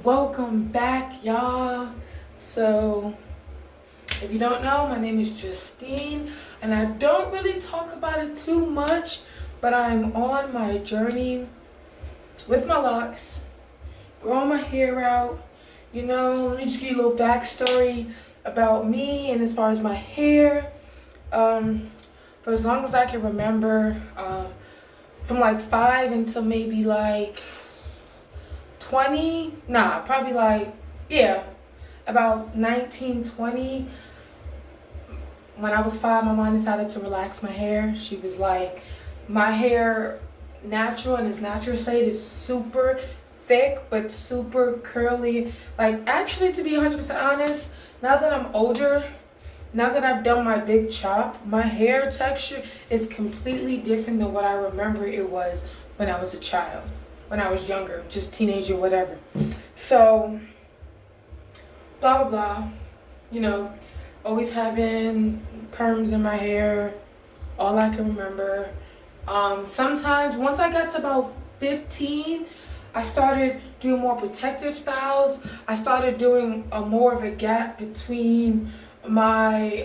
Welcome back, y'all. So, if you don't know, my name is Justine, and I don't really talk about it too much, but I'm on my journey with my locks, growing my hair out. Let me just give you a little backstory about me and as far as my hair. For as long as I can remember, from like 5 until maybe like 20, probably like, yeah, about 19, 20. When I was 5, my mom decided to relax my hair. She was like, my hair natural in its natural state is super thick but super curly. Like, actually, to be 100% honest, now that I'm older, now that I've done my big chop, my hair texture is completely different than what I remember it was when I was a child, when I was younger, just teenager, whatever. So, blah, blah, blah. Always having perms in my hair, all I can remember. Sometimes, once I got to about 15, I started doing more protective styles. I started doing more of a gap between my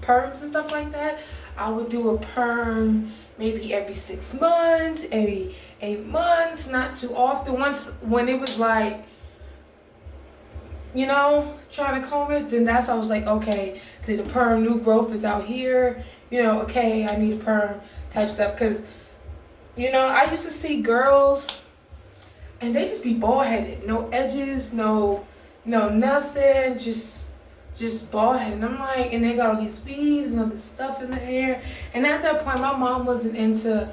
perms and stuff like that. I would do a perm maybe every 6 months, every 8 months, not too often. Once when it was like, trying to comb it, then that's why I was like, okay, see the perm new growth is out here, okay, I need a perm type stuff. Because, I used to see girls and they just be bald headed, no edges, no nothing, just bald headed. And I'm like, and they got all these weaves and all this stuff in the hair. And at that point, my mom wasn't into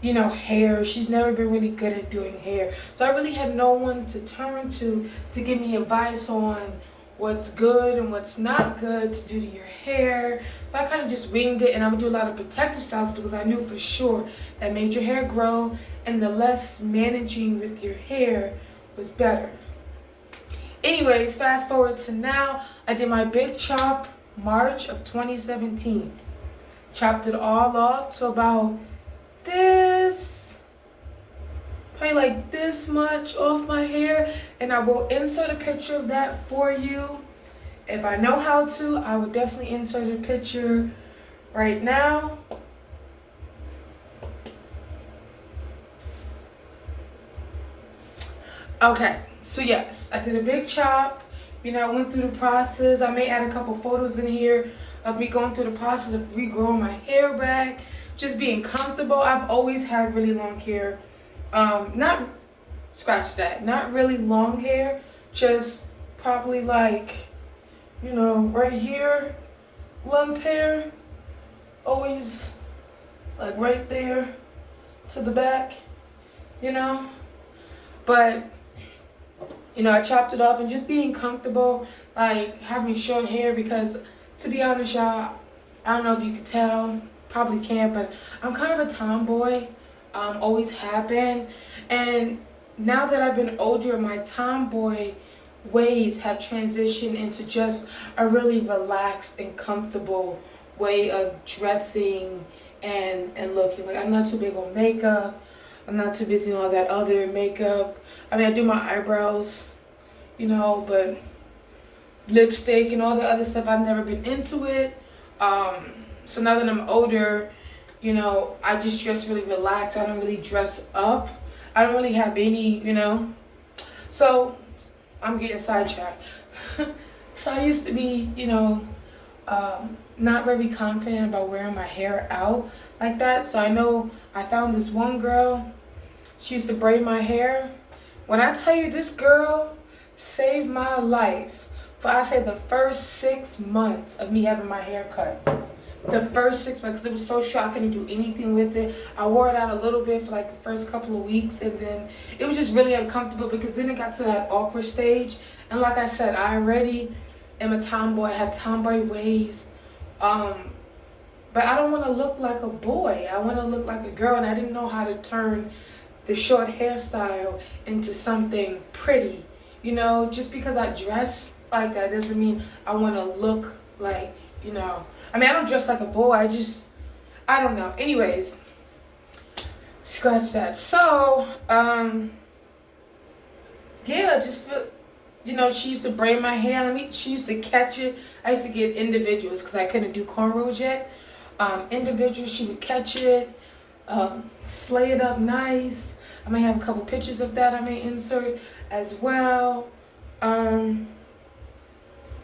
hair. She's never been really good at doing hair. So I really had no one to turn to give me advice on what's good and what's not good to do to your hair. So I kind of just winged it, and I would do a lot of protective styles because I knew for sure that made your hair grow, and the less managing with your hair was better. Anyways, fast forward to now. I did my big chop March of 2017. Chopped it all off to about probably like this much off my hair, and I will insert a picture of that for you. If I know how to, I would definitely insert a picture right now. Okay, so yes, I did a big chop. I went through the process. I may add a couple photos in here of me going through the process of regrowing my hair back, just being comfortable. I've always had really long hair. Not really long hair, just probably like, right here, lump hair, always like right there to the back, but I chopped it off, and just being comfortable, like having short hair, because to be honest, y'all, I don't know if you could tell, probably can't, but I'm kind of a tomboy, always have been. And now that I've been older, my tomboy ways have transitioned into just a really relaxed and comfortable way of dressing and looking. Like, I'm not too big on makeup. I'm not too busy on all that other makeup. I mean, I do my eyebrows, but lipstick and all the other stuff, I've never been into it. So now that I'm older, I just dress really relaxed. I don't really dress up. I don't really have any, So I'm getting sidetracked. So I used to be, not very confident about wearing my hair out like that. So I found this one girl. She used to braid my hair. When I tell you, this girl saved my life for, I say, the first 6 months of me having my hair cut. The first 6 months, because it was so short, I couldn't do anything with it. I wore it out a little bit for like the first couple of weeks, and then it was just really uncomfortable, because then it got to that awkward stage. And like I said, I already am a tomboy. I have tomboy ways. But I don't want to look like a boy. I want to look like a girl, and I didn't know how to turn the short hairstyle into something pretty. Just because I dress like that doesn't mean I want to look like, I mean, I don't dress like a boy. I don't know. Anyways, scratch that. So, yeah, just feel, she used to braid my hair. She used to catch it. I used to get individuals because I couldn't do cornrows yet. Individuals, she would catch it, slay it up nice. I may have a couple pictures of that I may insert as well. But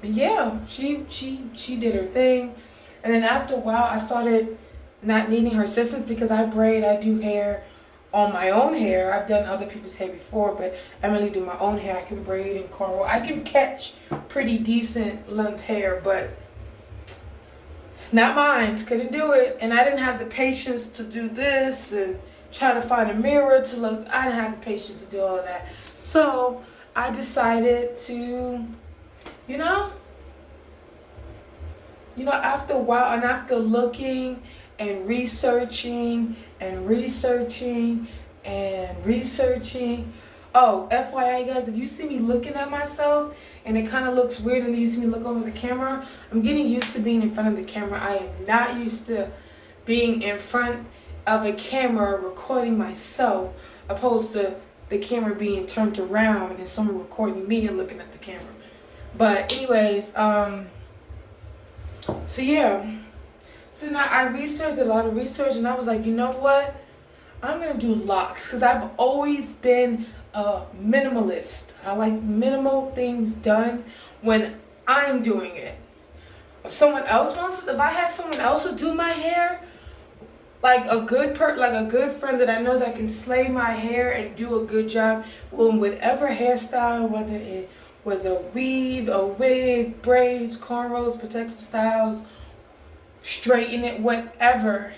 yeah, she did her thing. And then after a while, I started not needing her assistance because I do hair on my own hair. I've done other people's hair before, but I really do my own hair. I can braid and cornrow. I can catch pretty decent length hair, but not mine. Couldn't do it. And I didn't have the patience to do this and try to find a mirror to look. I didn't have the patience to do all of that. So I decided to, after a while and after looking and researching and researching and researching. Oh, FYI guys, if you see me looking at myself and it kind of looks weird and then you see me look over the camera, I'm getting used to being in front of the camera. I am not used to being in front of a camera recording myself opposed to the camera being turned around and someone recording me and looking at the camera. But anyways, so yeah. So now I researched a lot of research and I was like, you know what? I'm going to do locks because I've always been a minimalist. I like minimal things done when I'm doing it. If I had someone else to do my hair, like a good friend that I know that can slay my hair and do a good job with whatever hairstyle, whether it was a weave, a wig, braids, cornrows, protective styles, straighten it, whatever.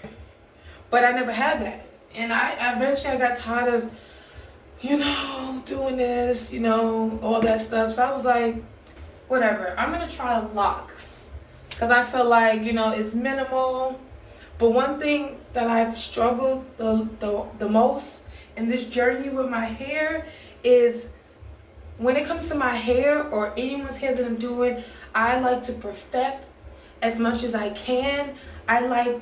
But I never had that. And I eventually got tired of, doing this, all that stuff. So I was like, whatever. I'm going to try locks. Because I feel like, it's minimal. But one thing that I've struggled the most in this journey with my hair is when it comes to my hair or anyone's hair that I'm doing, I like to perfect as much as I can. I like,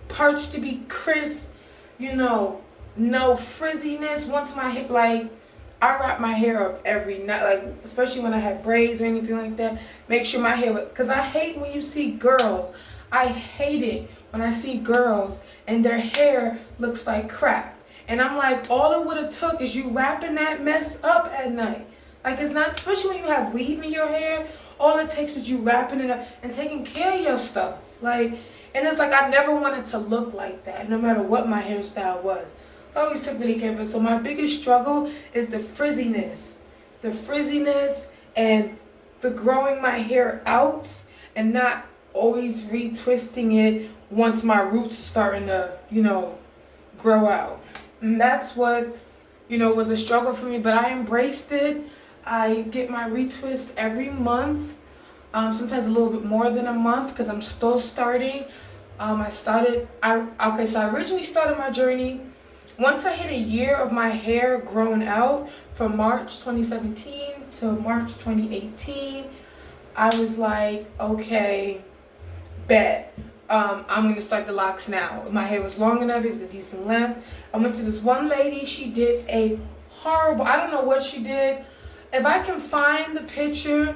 parts to be crisp, no frizziness. Once my hair, I wrap my hair up every night, especially when I have braids or anything like that. Make sure my hair, because I hate when you see girls. I hate it when I see girls and their hair looks like crap. And I'm like, all it would have took is you wrapping that mess up at night. It's not, especially when you have weave in your hair, all it takes is you wrapping it up and taking care of your stuff. And it's I never wanted to look like that, no matter what my hairstyle was. So I always took really care of it. So my biggest struggle is the frizziness. The frizziness and the growing my hair out and not always retwisting it once my roots are starting to, grow out. And that's what, was a struggle for me, but I embraced it. I get my retwist every month, sometimes a little bit more than a month because I'm still starting. So I originally started my journey. Once I hit a year of my hair grown out from March 2017 to March 2018, I was like, okay, bet. I'm going to start the locks now. My hair was long enough. It was a decent length. I went to this one lady. She did a horrible, I don't know what she did. If I can find the picture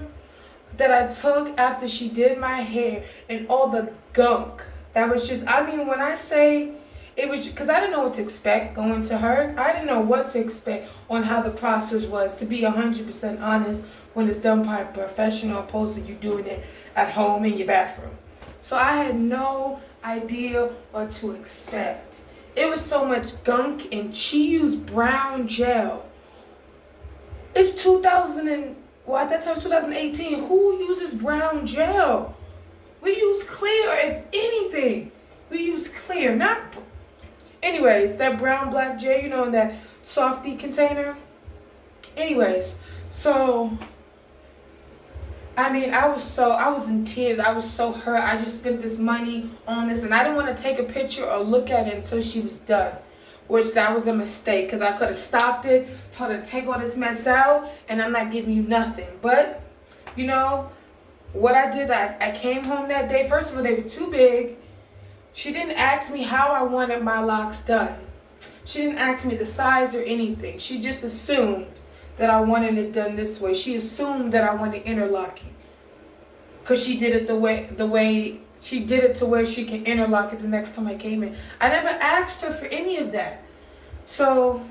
that I took after she did my hair and all the gunk, that was just, when I say it was, because I didn't know what to expect going to her. I didn't know what to expect on how the process was, to be 100% honest, when it's done by a professional opposed to you doing it at home in your bathroom. So I had no idea what to expect. It was so much gunk, and she used brown gel. It's at that time, 2018. Who uses brown gel? We use clear, if anything. We use clear, not. Anyways, that brown black gel, in that softy container. Anyways, so. I was in tears. I was so hurt. I just spent this money on this, and I didn't want to take a picture or look at it until she was done, which that was a mistake because I could have stopped it, told her to take all this mess out, and I'm not giving you nothing. But, what I did, I came home that day. First of all, they were too big. She didn't ask me how I wanted my locks done. She didn't ask me the size or anything. She just assumed that I wanted it done this way. She assumed that I wanted interlocking. Because she did it the way she did it to where she can interlock it the next time I came in. I never asked her for any of that. So,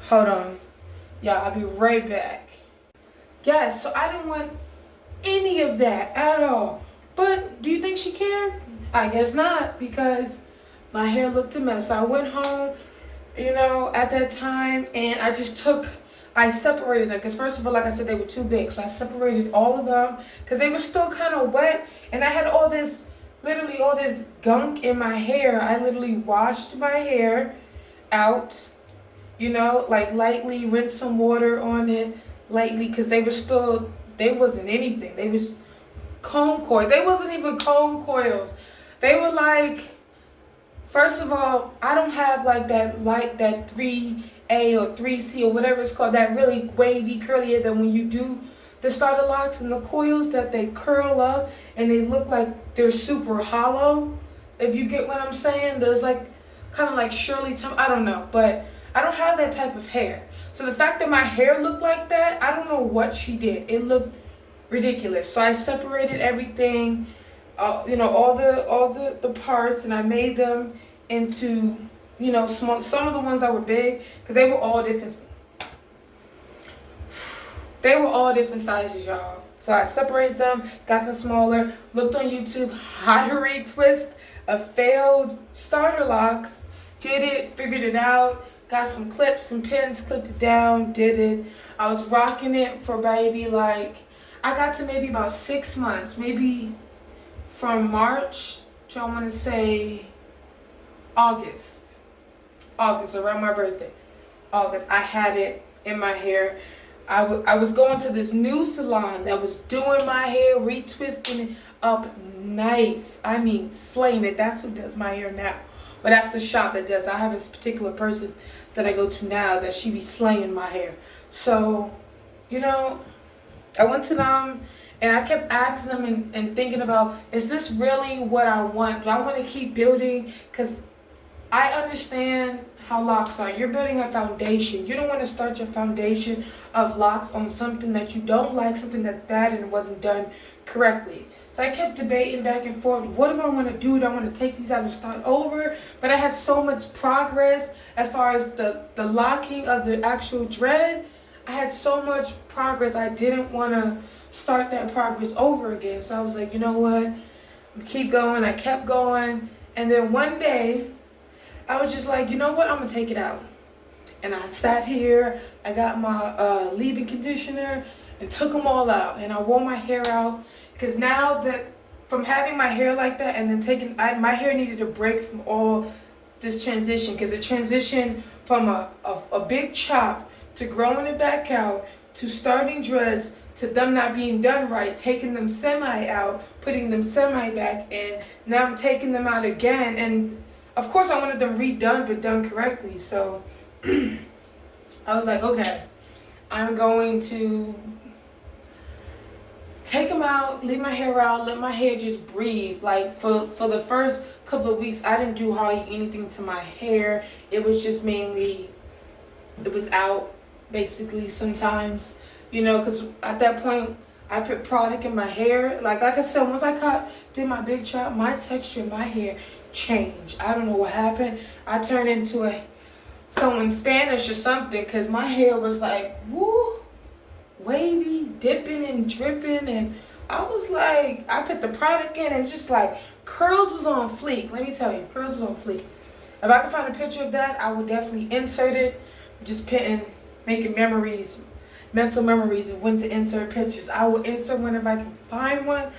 hold on. Yeah, I'll be right back. Yeah, so I didn't want any of that at all. But do you think she cared? I guess not, because my hair looked a mess. So I went home, at that time, and I separated them. Because first of all, like I said, they were too big. So I separated all of them because they were still kind of wet. And I had all this gunk in my hair. I literally washed my hair out, like lightly, rinse some water on it lightly, because they wasn't anything. They was comb coils. They wasn't even comb coils. They were like, first of all, I don't have like that 3A or 3C or whatever it's called, that really wavy curly hair that when you do the starter locks and the coils that they curl up and they look like they're super hollow. If you get what I'm saying, there's like kind of like Shirley Temple. I don't know, but I don't have that type of hair. So the fact that my hair looked like that, I don't know what she did. It looked ridiculous. So I separated everything, all the parts, and I made them into, small. Some of the ones that were big, because they were all different. They were all different sizes, y'all. So I separated them, got them smaller, looked on YouTube how to retwist a failed starter locks, did it, figured it out, got some clips and pins, clipped it down, did it. I was rocking it for maybe I got to maybe about 6 months, maybe from March to, I want to say, August, around my birthday. August, I had it in my hair. I was going to this new salon that was doing my hair, retwisting it up nice. I mean, slaying it. That's who does my hair now. But that's the shop that does. I have this particular person that I go to now that she be slaying my hair. So, I went to them and I kept asking them and thinking about, is this really what I want? Do I want to keep building? Because I understand how locks are. You're building a foundation. You don't want to start your foundation of locks on something that you don't like, something that's bad and it wasn't done correctly. So I kept debating back and forth. What do I want to do? Do I want to take these out and start over? But I had so much progress as far as the locking of the actual dread. I had so much progress. I didn't want to start that progress over again. So I was like, you know what? Keep going. I kept going. And then one day, I was just like, you know what? I'm going to take it out. And I sat here. I got my leave-in conditioner and took them all out. And I wore my hair out. Because now that, from having my hair like that and then my hair needed a break from all this transition. Because it transitioned from a big chop to growing it back out to starting dreads to them not being done right, taking them semi out, putting them semi back in. Now I'm taking them out again. And of course I wanted them redone, but done correctly. So I was like, okay, I'm going to take them out, leave my hair out, let my hair just breathe. Like for the first couple of weeks, I didn't do hardly anything to my hair. It was just mainly, it was out basically sometimes, because at that point, I put product in my hair. Like I said, once I did my big chop, my texture in my hair changed. I don't know what happened. I turned into someone Spanish or something, because my hair was like, woo, wavy, dipping and dripping, and I was like, I put the product in and just like curls was on fleek. Let me tell you, curls was on fleek. If I could find a picture of that, I would definitely insert it. Just making memories, mental memories of when to insert pictures. I will insert one if I can find one.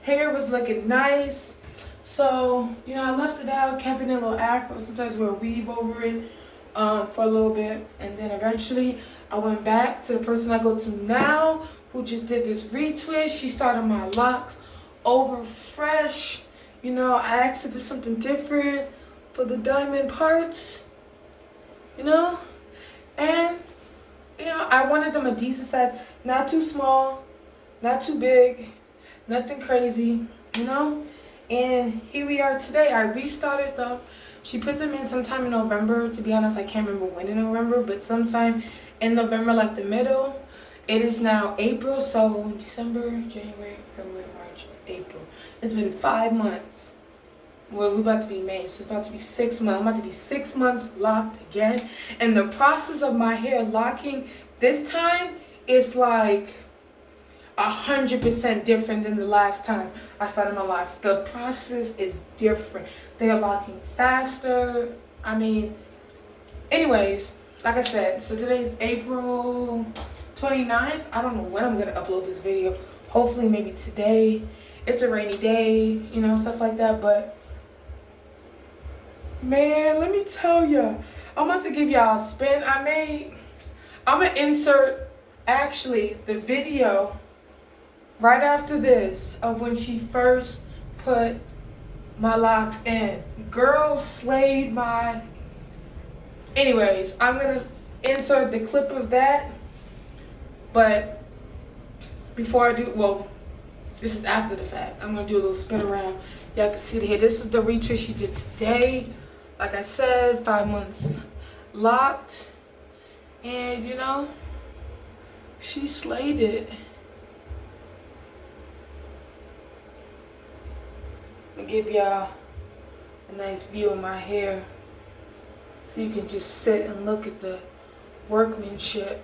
Hair was looking nice. So, I left it out, kept it in a little afro. Sometimes we'll weave over it for a little bit. And then eventually I went back to the person I go to now who just did this retwist. She started my locks over fresh. I asked her for something different for the diamond parts, And, I wanted them a decent size, not too small, not too big, nothing crazy, And here we are today. I restarted them She put them in sometime in November. To be honest, I can't remember when in November, but sometime in November, like the middle. It is now April, so December, January, February, March, April. It's been 5 months. Well, we're about to be May, so it's about to be 6 months. I'm about to be 6 months locked again. And the process of my hair locking this time is like 100% different than the last time I started my locks. The process is different. They are locking faster. I mean, anyways, like I said, so today's April 29th. I don't know when I'm gonna upload this video. Hopefully maybe today. It's a rainy day, you know, stuff like that. But man, let me tell ya, I'm about to give y'all a spin. I'm gonna insert actually the video right after this of when she first put my locks in. Girl slayed my... Anyways, I'm gonna insert the clip of that. But before I do, well, this is after the fact. I'm gonna do a little spin around. Y'all can see it here. This is the retwist she did today. Like I said, 5 months locked. And you know, she slayed it. I'm gonna give y'all a nice view of my hair so you can just sit and look at the workmanship.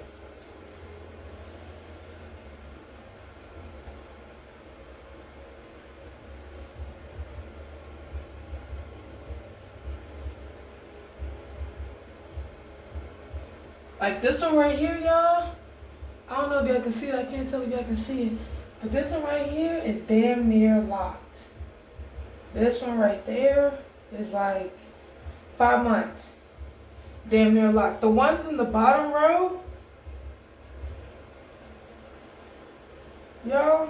Like this one right here, y'all. I don't know if y'all can see it. I can't tell if y'all can see it. But this one right here is damn near locked. This one right there is like 5 months. Damn near locked. The ones in the bottom row, y'all,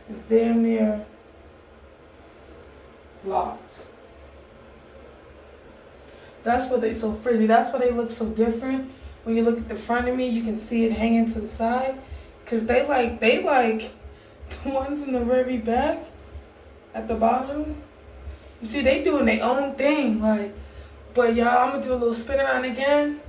is damn near locked. That's why they so frizzy. That's why they look so different. When you look at the front of me, you can see it hanging to the side. Cause they like the ones in the very back at the bottom. You see, they doing their own thing. Like, but y'all, I'm gonna do a little spin around again.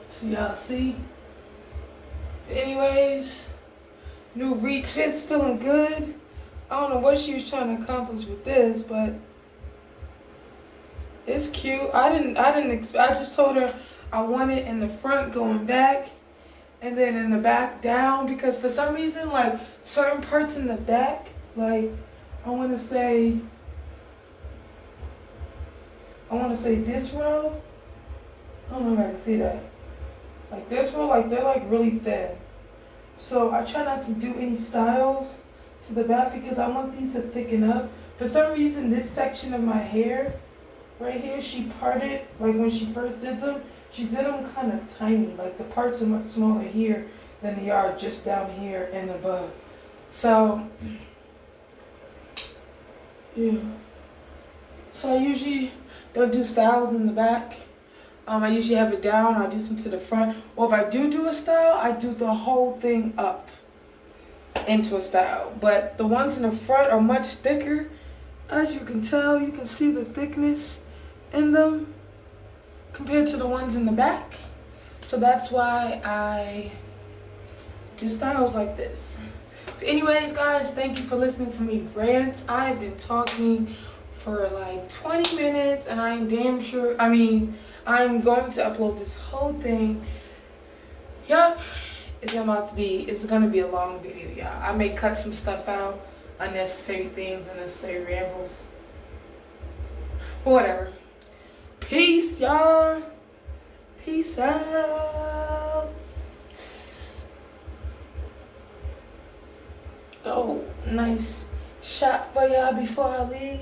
So y'all see? Anyways, new retwist, feeling good. I don't know what she was trying to accomplish with this, but it's cute. I just told her I want it in the front going back and then in the back down, because for some reason, like certain parts in the back, like I want to say this row. I don't know if I can see that. Like this row, like they're like really thin. So I try not to do any styles to the back because I want these to thicken up. For some reason, this section of my hair right here, she parted, like when she first did them, she did them kind of tiny. Like the parts are much smaller here than they are just down here and above. So, yeah. So I usually don't do styles in the back. I usually have it down, I do some to the front. Or if I do a style, I do the whole thing up into a style. But the ones in the front are much thicker. As you can tell, you can see the thickness in them compared to the ones in the back. So that's why I do styles like this. But anyways, guys, thank you for listening to me rant. I've been talking for like 20 minutes and I'm damn sure, I'm going to upload this whole thing. Yup, it's gonna be a long video, y'all. I may cut some stuff out, unnecessary things, unnecessary rambles. But whatever. Peace, y'all. Peace out. Oh, nice shot for y'all before I leave.